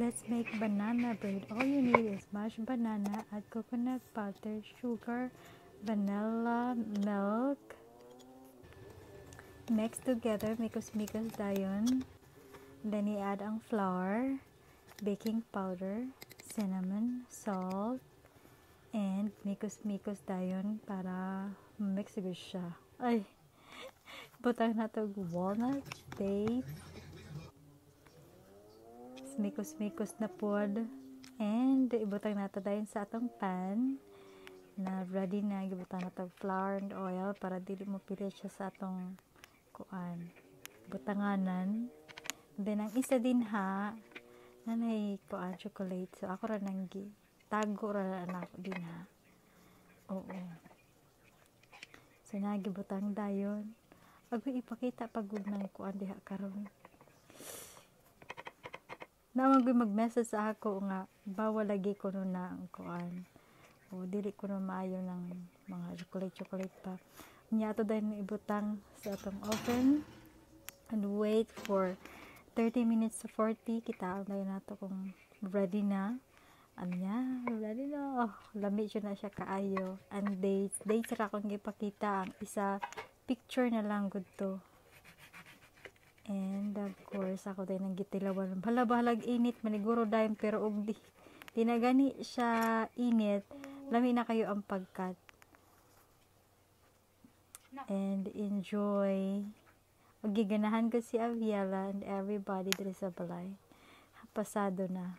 Let's make banana bread. All you need is mashed banana, add coconut butter, sugar, vanilla, milk. Mix together, mikos-mikos dayon. Then i-add ang flour, baking powder, cinnamon, salt, and mikos-mikos dayon para mix good siya. Ay, butang na to walnut, dates, mikos-mikos na pod, and ibutang na to dayon sa atong pan na ready na. Ibutang na to flour and oil para dili mo pilit siya sa atong kuan butanganan. Then ang isa din ha nanay kuan chocolate, so ako ra nang tago ra na ako din ha. Oo, so nagibutang dayon. Ako ipakita pagud ng kuan diha karon. Naman ko mag-message sa ako nga bawal lagi ko na ang kuan. O dili ko na maayo ng mga chocolate pa. Nya to din ibutang sa atong oven and wait for 30 minutes to 40. Kita na nato kung ready na. Anya, ready na. Oh, lami siya na siya kaayo. And dates ra akong ipakita. Ang isa picture na lang good to. And of course, ako din ang gitilawan. Balag init, maniguro dahil pero og di na gani siya init, lami na kayo ang pagkat. And enjoy. Magiganahan ko si Aviela and everybody dito sa balay. Pasado na.